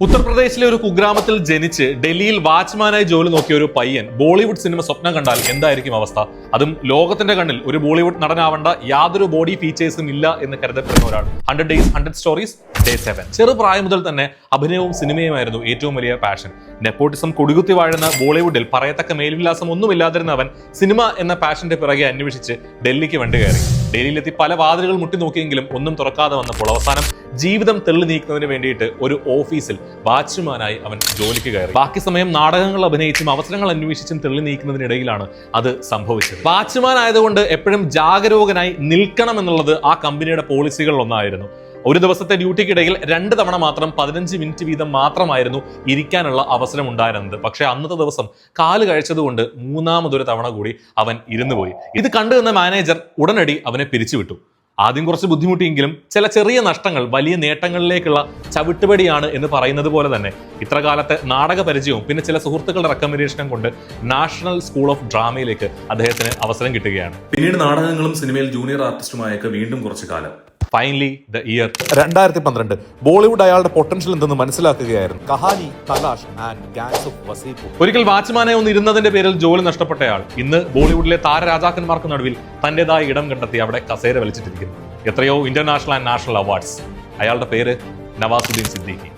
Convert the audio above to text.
ഉത്തർപ്രദേശിലെ ഒരു കുഗ്രാമത്തിൽ ജനിച്ച് ഡൽഹിയിൽ വാച്ച്മാനായി ജോലി നോക്കിയ ഒരു പയ്യൻ ബോളിവുഡ് സിനിമ സ്വപ്നം കണ്ടാൽ എന്തായിരിക്കും അവസ്ഥ? അതും ലോകത്തിന്റെ കണ്ണിൽ ഒരു ബോളിവുഡ് നടനാവേണ്ട യാതൊരു ബോഡി ഫീച്ചേഴ്സും ഇല്ല എന്ന് കരുതപ്പെടുന്ന ഒരാൾ. 100 Days 100 Stories Day 7. ചെറുപ്രായം മുതൽ തന്നെ അഭിനയവും സിനിമയുമായിരുന്നു ഏറ്റവും വലിയ പാഷൻ. നെപ്പോട്ടിസം കൊടികുത്തി വാഴുന്ന ബോളിവുഡിൽ പറയത്തക്ക മേൽവിലാസം ഒന്നുമില്ലാതിരുന്ന അവൻ സിനിമ എന്ന പാഷന്റെ പിറകെ അന്വേഷിച്ച് ഡൽഹിക്ക് വണ്ടി കയറി. ഡൽഹിയിലെത്തി പല വാതിലുകൾ മുട്ടി നോക്കിയെങ്കിലും ഒന്നും തുറക്കാതെ വന്നപ്പോൾ അവസാനം ജീവിതം തെള്ളി നീക്കുന്നതിന് വേണ്ടിയിട്ട് ഒരു ഓഫീസിൽ വാച്ച്മാനായി അവൻ ജോലിക്ക് കയറി. ബാക്കി സമയം നാടകങ്ങൾ അഭിനയിച്ചും അവസരങ്ങൾ അന്വേഷിച്ചും തെള്ളി നീക്കുന്നതിനിടയിലാണ് അത് സംഭവിച്ചത്. വാച്ച്മാൻ ആയതുകൊണ്ട് എപ്പോഴും ജാഗരൂകനായി നിൽക്കണം എന്നുള്ളത് ആ കമ്പനിയുടെ പോളിസികളിൽ ഒന്നായിരുന്നു. ഒരു ദിവസത്തെ ഡ്യൂട്ടിക്കിടയിൽ 2 തവണ മാത്രം 15 മിനിറ്റ് വീതം മാത്രമായിരുന്നു ഇരിക്കാനുള്ള അവസരം ഉണ്ടായിരുന്നത്. പക്ഷേ അന്നത്തെ ദിവസം കാല് കഴിച്ചതുകൊണ്ട് 3ാമതൊരു തവണ കൂടി അവൻ ഇരുന്നു പോയി. ഇത് കണ്ടുവന്ന മാനേജർ ഉടനടി അവനെ പിരിച്ചുവിട്ടു. ആദ്യം കുറച്ച് ബുദ്ധിമുട്ടിയെങ്കിലും ചില ചെറിയ നഷ്ടങ്ങൾ വലിയ നേട്ടങ്ങളിലേക്കുള്ള ചവിട്ടുപടിയാണ് എന്ന് പറയുന്നത് പോലെ തന്നെ ഇത്രകാലത്തെ നാടക പരിചയവും പിന്നെ ചില സുഹൃത്തുക്കളുടെ റെക്കമെൻഡേഷനും കൊണ്ട് നാഷണൽ സ്കൂൾ ഓഫ് ഡ്രാമയിലേക്ക് അദ്ദേഹത്തിന് അവസരം കിട്ടുകയാണ്. പിന്നീട് നാടകങ്ങളും സിനിമയിൽ ജൂനിയർ ആർട്ടിസ്റ്റുമായൊക്കെ വീണ്ടും കുറച്ചു കാലം. ഫൈനലി ദ ഇയർ 2012 ബോളിവുഡ് അയാളുടെ പൊട്ടൻഷ്യൽ എന്തെന്ന് മനസ്സിലാക്കുകയായിരുന്നു. Kahaani, Talaash and gangs of Wasseypur. ഒരിക്കൽ വാച്ച്മാനെ ഒന്ന് ഇരുന്നതിന്റെ പേരിൽ ജോലി നഷ്ടപ്പെട്ടയാൾ ഇന്ന് ബോളിവുഡിലെ താരരാജാക്കന്മാർക്ക് നടുവിൽ തന്റേതായ ഇടം കണ്ടെത്തി അവിടെ കസേര വലിച്ചിട്ടിരിക്കുന്നു. എത്രയോ ഇന്റർനാഷണൽ ആൻഡ് നാഷണൽ അവാർഡ്സ്. അയാളുടെ പേര് നവാസുദ്ദീൻ സിദ്ദീഖി.